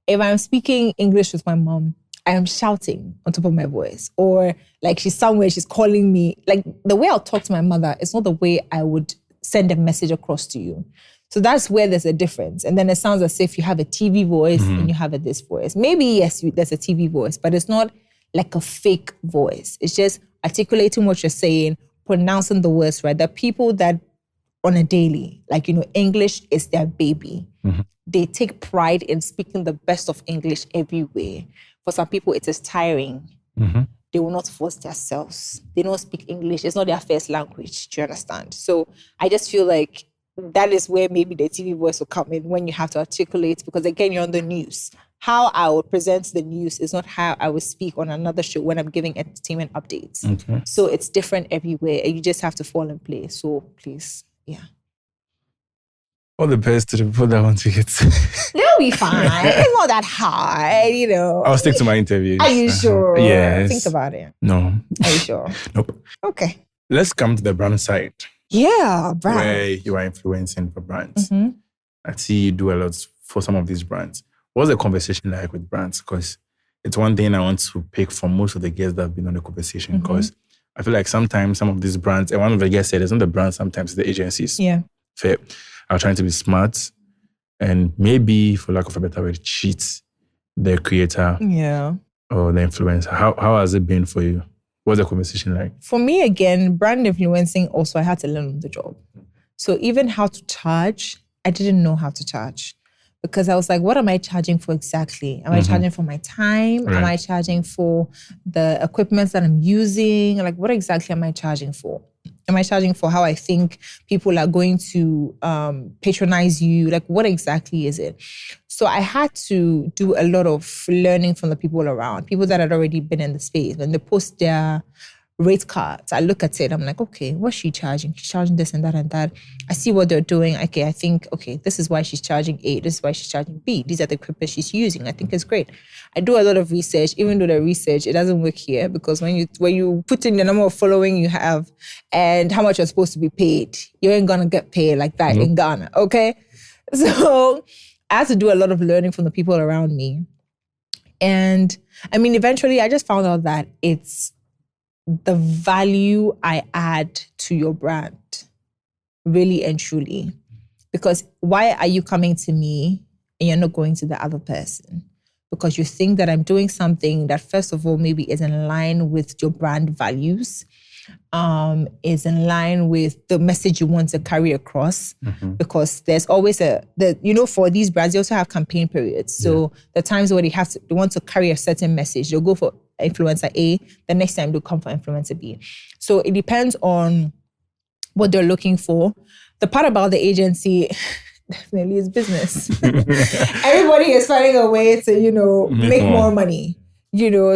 If I'm speaking English with my mom, I am shouting on top of my voice. Or like she's somewhere, she's calling me. Like the way I'll talk to my mother is not the way I would send a message across to you. So that's where there's a difference. And then it sounds as if you have a TV voice and you have this voice. Maybe, yes, there's a TV voice, but it's not like a fake voice. It's just articulating what you're saying, pronouncing the words right. There are people that on a daily, like, English is their baby. They take pride in speaking the best of English everywhere. For some people, it is tiring. They will not force themselves. They don't speak English. It's not their first language. Do you understand? So I just feel like that is where maybe the TV voice will come in when you have to articulate, because again, you're on the news. How I would present the news is not how I would speak on another show when I'm giving entertainment updates. Okay. So it's different everywhere and you just have to fall in place. So please, yeah. All the best to the people that want to get. They'll be fine. It's not that hard, I'll stick to my interviews. Are you sure? Yes. Think about it. No. Are you sure? Nope. Okay. Let's come to the brand side. Yeah, brand. Where you are influencing for brands. I see you do a lot for some of these brands. What's the conversation like with brands? Because it's one thing I want to pick from most of the guests that have been on the conversation. Because I feel like sometimes some of these brands, and one of the guests said, it's not the brands, sometimes it's the agencies. Yeah. Fair. Are trying to be smart and maybe, for lack of a better word, cheat the creator or the influencer. How has it been for you? What's the conversation like? For me, again, brand influencing, also, I had to learn on the job. So even how to charge, I didn't know how to charge. Because I was like, what am I charging for exactly? Am I charging for my time? Right. Am I charging for the equipment that I'm using? Like, what exactly am I charging for? Am I charging for how I think people are going to patronize you? Like, what exactly is it? So I had to do a lot of learning from the people around, people that had already been in the space. When they post their rate cards, I look at it, I'm like, okay, what's she charging? She's charging this and that and that. I see what they're doing. Okay, I think, okay, this is why she's charging A, this is why she's charging B. These are the equipment she's using. I think it's great. I do a lot of research, even though the research, it doesn't work here, because when you put in the number of following you have and how much you're supposed to be paid, you ain't gonna get paid like that in Ghana, okay? So I had to do a lot of learning from the people around me. And I mean, eventually I just found out that it's the value I add to your brand, really and truly. Because why are you coming to me and you're not going to the other person? Because you think that I'm doing something that, first of all, maybe is in line with your brand values, is in line with the message you want to carry across. Because there's always for these brands, they also have campaign periods. So the times where they want to carry a certain message, they'll go for influencer A, the next time they'll come for influencer B. So it depends on what they're looking for. The part about the agency definitely is business. Everybody is finding a way to, make more money.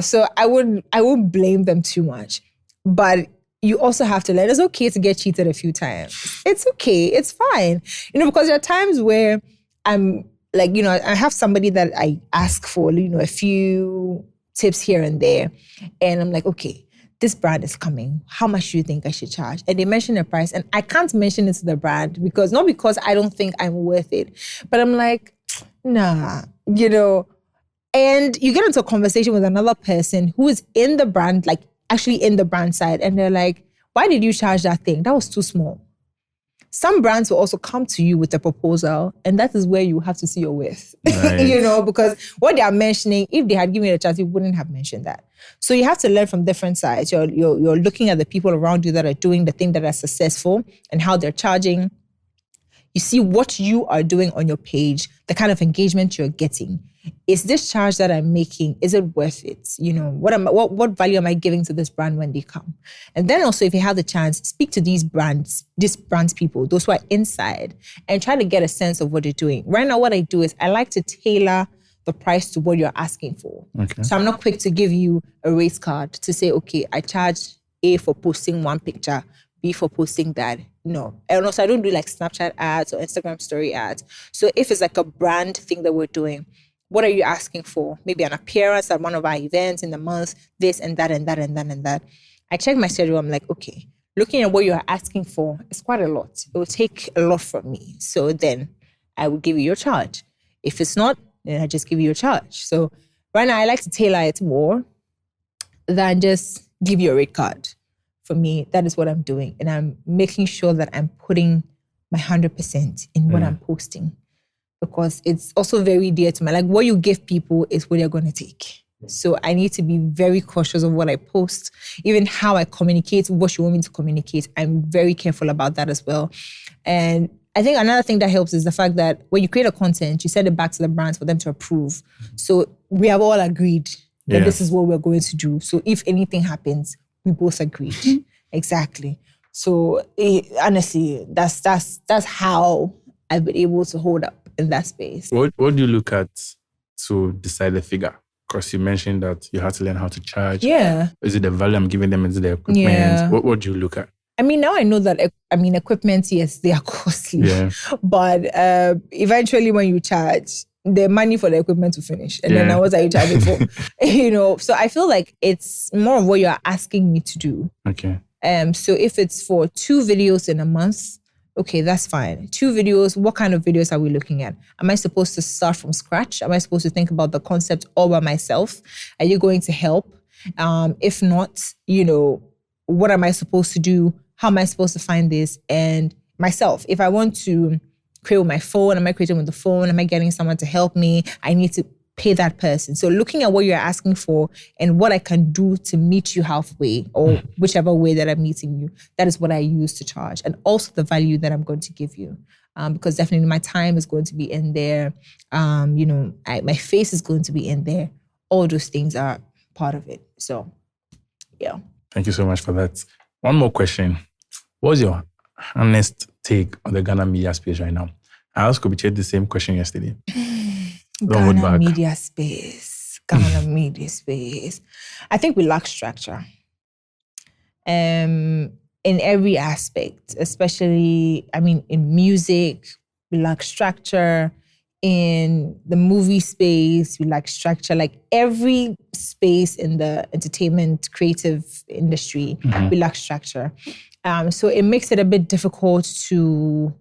So I wouldn't blame them too much. But you also have to learn. It's okay to get cheated a few times. It's okay. It's fine. Because there are times where I'm like, I have somebody that I ask for, a few tips here and there. And I'm like, okay, this brand is coming. How much do you think I should charge? And they mention a price. And I can't mention it to the brand because I don't think I'm worth it. But I'm like, nah, And you get into a conversation with another person who is in the brand, like actually in the brand side. And they're like, why did you charge that thing? That was too small. Some brands will also come to you with a proposal, and that is where you have to see your worth. Right. Because what they are mentioning, if they had given you a chance, you wouldn't have mentioned that. So you have to learn from different sides. You're looking at the people around you that are doing the thing that are successful and how they're charging. You see what you are doing on your page, the kind of engagement you're getting. Is this charge that I'm making, is it worth it? What value am I giving to this brand when they come? And then also, if you have the chance, speak to these brands people, those who are inside, and try to get a sense of what they're doing. Right now, what I do is I like to tailor the price to what you're asking for. Okay. So I'm not quick to give you a race card to say, okay, I charge A for posting one picture, B for posting that. No. And also, I don't do like Snapchat ads or Instagram story ads. So if it's like a brand thing that we're doing, what are you asking for? Maybe an appearance at one of our events in the month, this and that and that and that and that. I check my schedule. I'm like, okay, looking at what you're asking for, it's quite a lot. It will take a lot from me. So then I will give you your charge. If it's not, then I just give you your charge. So right now, I like to tailor it more than just give you a rate card. For me, that is what I'm doing. And I'm making sure that I'm putting my 100% in what I'm posting. Because it's also very dear to me. Like what you give people is what they're going to take. So I need to be very cautious of what I post, even how I communicate, what you want me to communicate. I'm very careful about that as well. And I think another thing that helps is the fact that when you create a content, you send it back to the brands for them to approve. So we have all agreed that this is what we're going to do. So if anything happens, we both agreed. Exactly. So honestly, that's how I've been able to hold up in that space. What do you look at to decide the figure? Because you mentioned that you have to learn how to charge. Yeah. Is it the value I'm giving them? Is it the equipment? Yeah. What do you look at? I mean, now I know that, equipment, yes, they are costly. Yeah. But eventually when you charge, the money for the equipment will finish. And then what are you charging for? So I feel like it's more of what you're asking me to do. Okay. So if it's for 2 videos in a month, okay, that's fine. 2 videos, what kind of videos are we looking at? Am I supposed to start from scratch? Am I supposed to think about the concept all by myself? Are you going to help? If not, what am I supposed to do? How am I supposed to find this? And myself, if I want to create with my phone, am I creating with the phone? Am I getting someone to help me? I need to pay that person. So looking at what you're asking for and what I can do to meet you halfway or whichever way that I'm meeting you, that is what I use to charge. And also the value that I'm going to give you. Because definitely my time is going to be in there. My face is going to be in there. All those things are part of it. So, yeah. Thank you so much for that. One more question. What's your honest take on the Ghana media space right now? I asked Kobiche the same question yesterday. Ghana media space. I think we lack structure. In every aspect, especially, in music, we lack structure. In the movie space, we lack structure. Like every space in the entertainment, creative industry, we lack structure. So it makes it a bit difficult to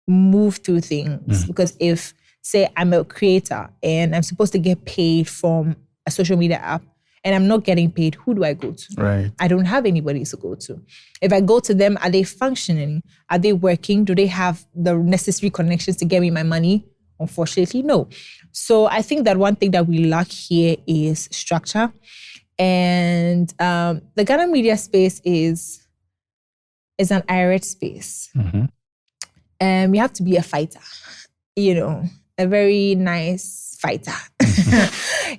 move through things because if, say, I'm a creator and I'm supposed to get paid from a social media app and I'm not getting paid, who do I go to? Right. I don't have anybody to go to. If I go to them, are they functioning? Are they working? Do they have the necessary connections to get me my money? Unfortunately, no. So I think that one thing that we lack here is structure. And the Ghana media space is an irate space. You have to be a fighter, a very nice fighter.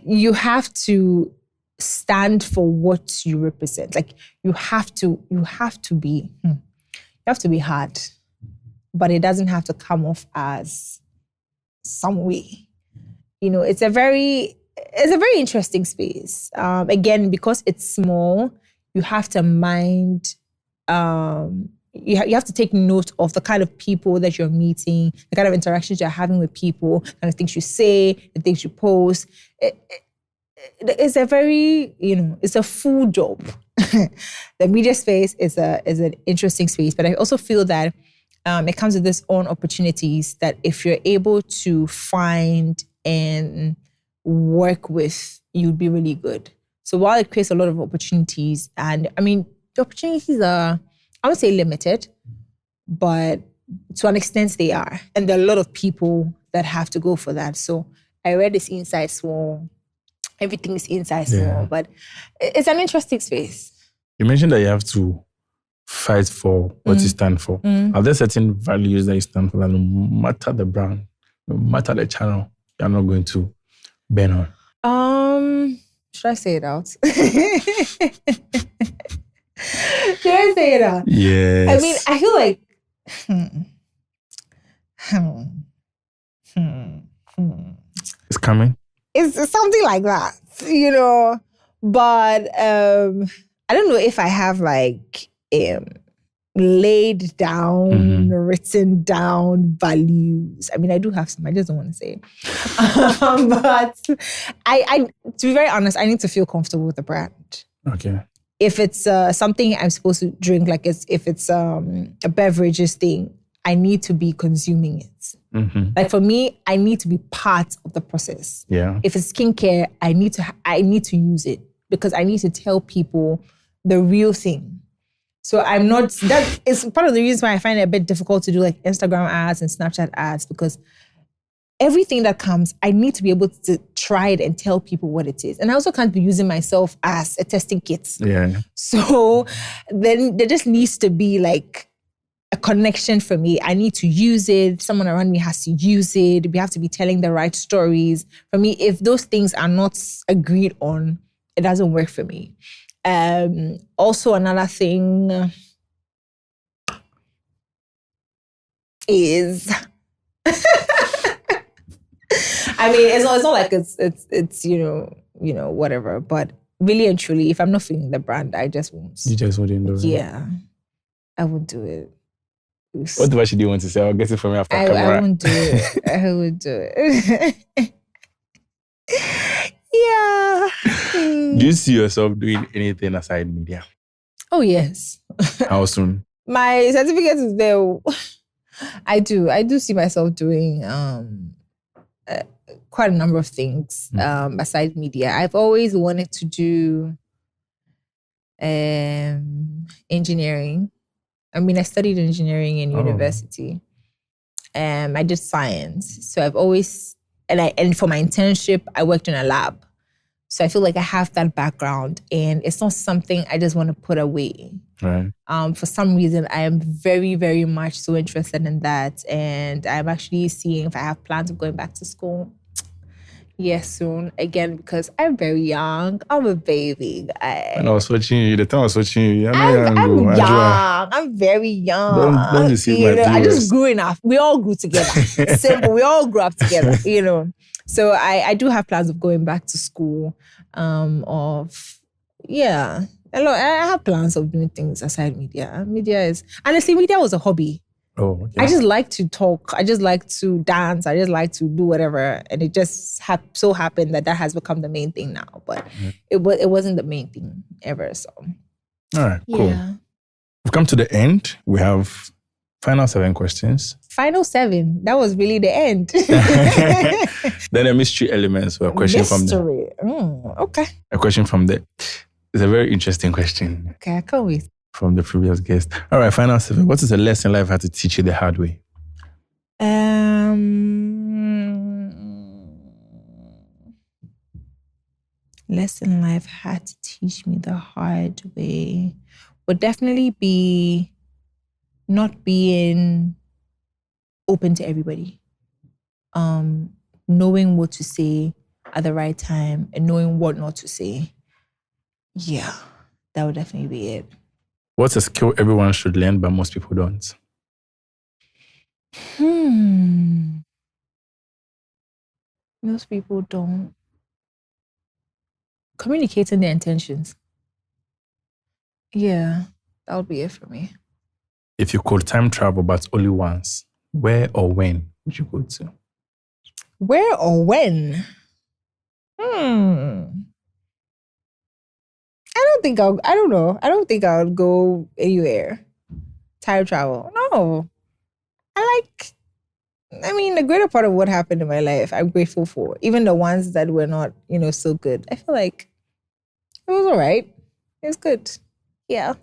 You have to stand for what you represent. Like you have to be hard, but it doesn't have to come off as some way. It's a very interesting space. Again, because it's small, you have to mind. You have to take note of the kind of people that you're meeting, the kind of interactions you're having with people, the kind of things you say, the things you post. It's a very, it's a full job. The media space is an interesting space, but I also feel that it comes with its own opportunities that if you're able to find and work with, you'd be really good. So while it creates a lot of opportunities, and the opportunities are, I would say limited, but to an extent they are. And there are a lot of people that have to go for that. So I read this inside small. Everything is inside small, but it's an interesting space. You mentioned that you have to fight for what you stand for. Are there certain values that you stand for that no matter the brand, no matter the channel, you're not going to bend on? Should I say it out? Should I say it out? Yes. I feel like It's coming. It's something like that, you know. But I don't know if I have like laid down, written down values. I mean, I do have some. I just don't want to say it. But I, to be very honest, I need to feel comfortable with the brand. Okay. If it's something I'm supposed to drink, like if it's a beverages thing, I need to be consuming it. Like for me, I need to be part of the process. Yeah. If it's skincare, I need to use it because I need to tell people the real thing. So I'm not, that is part of the reason why I find it a bit difficult to do like Instagram ads and Snapchat ads, because everything that comes, I need to be able to try it and tell people what it is. And I also can't be using myself as a testing kit. Yeah. So then there just needs to be like a connection for me. I need to use it. Someone around me has to use it. We have to be telling the right stories. For me, if those things are not agreed on, it doesn't work for me. Also, another thing is, I mean, it's not like it's you know whatever. But really and truly, if I'm not feeling the brand, I just won't. You just wouldn't do it. Yeah, I won't do it. What do you want to say? I'll get it from you after camera. I won't do it. I would do it. Yeah. Do you see yourself doing anything aside media? Oh, yes. How soon? My certificate is there. I do see myself doing quite a number of things aside media. I've always wanted to do engineering. I mean, I studied engineering in university. I did science. So I've always, and for my internship, I worked in a lab. So I feel like I have that background and it's not something I just want to put away. Right. For some reason, I am very, very much so interested in that. And I'm actually seeing if I have plans of going back to school. Yes, soon. Again, because I'm very young. I'm a baby. And I was watching you. The time I was watching you. I'm young. I'm very young. Don't deceive my viewers. I just grew enough. We all grew together. Simple. We all grew up together, you know. So I do have plans of going back to school. I have plans of doing things aside media. Media was a hobby. Oh, okay. I just like to talk. I just like to dance. I just like to do whatever. And it just so happened that has become the main thing now. But it wasn't the main thing ever. So, all right, cool. Yeah. We've come to the end. We have final 7 questions. Final 7? That was really the end. Then a mystery element. So a question from the... Okay. A question from the... It's a very interesting question. Okay, I can't wait. From the previous guest. All right, final 7. What is a lesson life had to teach you the hard way? Lesson life had to teach me the hard way would definitely be not being open to everybody. Knowing what to say at the right time and knowing what not to say. Yeah, that would definitely be it. What's a skill everyone should learn, but most people don't? Most people don't. Communicating their intentions. Yeah, that would be it for me. If you could time travel, but only once, where or when would you go to? Where or when? I don't know. I don't think I would go anywhere. Time travel. No. The greater part of what happened in my life, I'm grateful for. Even the ones that were not, so good. I feel like it was all right. It was good. Yeah.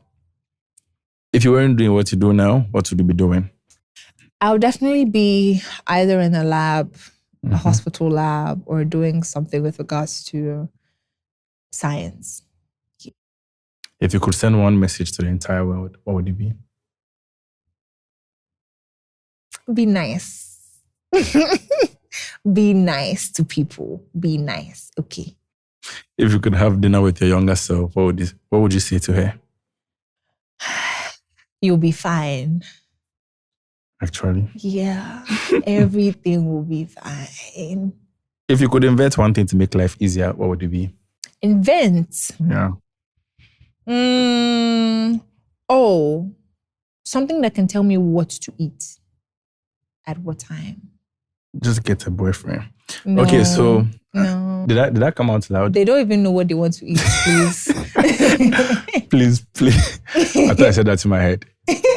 If you weren't doing what you do now, what would you be doing? I would definitely be either in a lab, a hospital lab, or doing something with regards to science. If you could send one message to the entire world, what would it be? Be nice. Be nice to people. Be nice. Okay. If you could have dinner with your younger self, what would you say to her? You'll be fine. Actually? Yeah. Everything will be fine. If you could invent one thing to make life easier, what would it be? Invent? Yeah. Something that can tell me what to eat at what time. Just get a boyfriend. No, okay, so no. Did that come out loud? They don't even know what they want to eat, please. Please. I thought I said that to my head.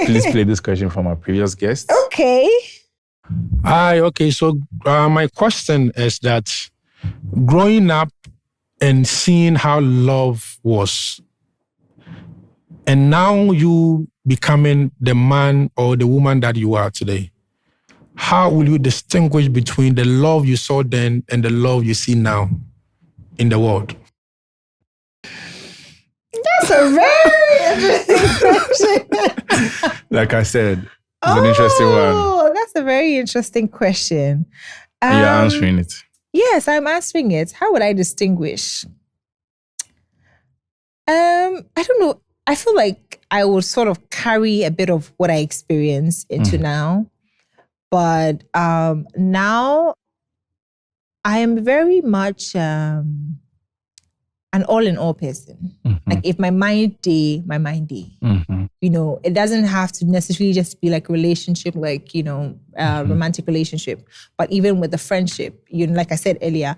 Please play this question from our previous guest. Okay. Hi, okay. So my question is that growing up and seeing how love was, and now you becoming the man or the woman that you are today, how will you distinguish between the love you saw then and the love you see now in the world? That's a very interesting question. Like I said, it's an interesting one. Oh, that's a very interesting question. You're answering it. Yes, I'm answering it. How would I distinguish? I don't know. I feel like I would sort of carry a bit of what I experienced into now. But now I am very much an all-in-all person. Like if my mind day, my mind day. You know, it doesn't have to necessarily just be like a relationship, like, you know, romantic relationship. But even with the friendship, you know, like I said earlier,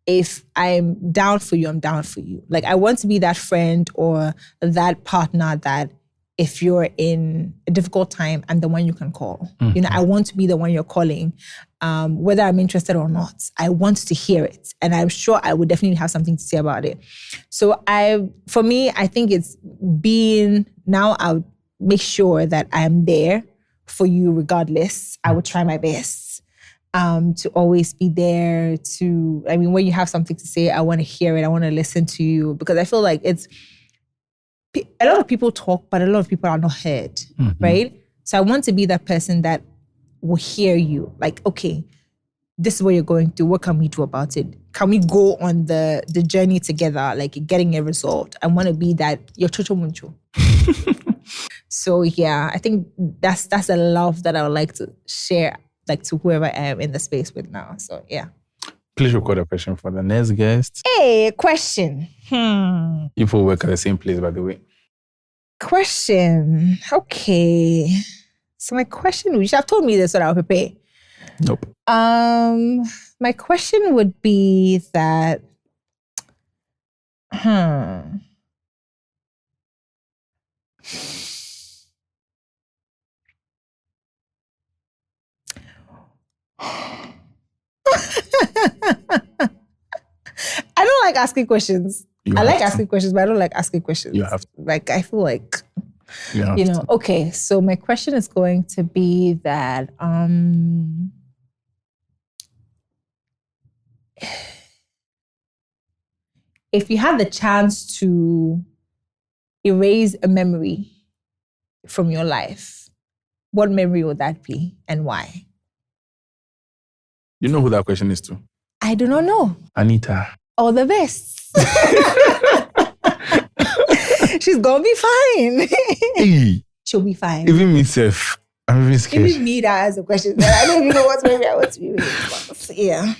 if I'm down for you, I'm down for you. Like I want to be that friend or that partner that if you're in a difficult time, I'm the one you can call. You know, I want to be the one you're calling, whether I'm interested or not. I want to hear it. And I'm sure I would definitely have something to say about it. So for me, I think it's now I'll make sure that I'm there for you regardless. I would try my best to always be there when you have something to say, I want to hear it. I want to listen to you because I feel like a lot of people talk, but a lot of people are not heard, right? So I want to be that person that will hear you. Like, okay, this is what you're going through. What can we do about it? Can we go on the journey together, like getting it resolved? I want to be that your chocho muncho. So yeah, I think that's a love that I would like to share, like to whoever I am in the space with now. So yeah. Please record a question for the next guest. Hey, question. You both work at the same place, by the way. Question. Okay. So my question, you should have told me this so that I'll prepare. Nope. My question would be that, I don't like asking questions. I like asking questions, but I don't like asking questions. You have to. Like, I feel like, you know, okay. So my question is going to be that, if you had the chance to erase a memory from your life, what memory would that be and why? You know who that question is to? I do not know. Anita. All the best. She's gonna be fine. Hey. She'll be fine. Even myself, I'm really scared. Even me that has a question. I don't even know what maybe I want to be with. Yeah.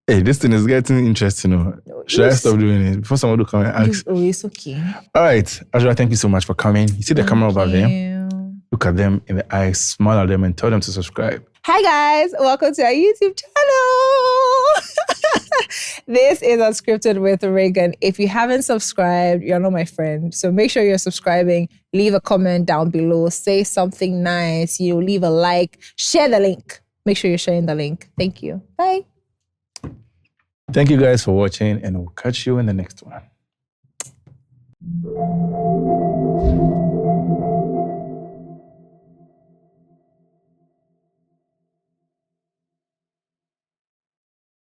Hey, this thing is getting interesting. No, should I stop doing it before someone will come and ask? Oh, it's okay. All right, Adwoa, thank you so much for coming. You see the camera over there? Look at them in the eyes, smile at them, and tell them to subscribe. Hi guys, welcome to our YouTube channel. This is Unscripted with Reagan. If you haven't subscribed, you're not my friend. So make sure you're subscribing. Leave a comment down below. Say something nice. Leave a like. Share the link. Make sure you're sharing the link. Thank you. Bye. Thank you guys for watching, and we'll catch you in the next one.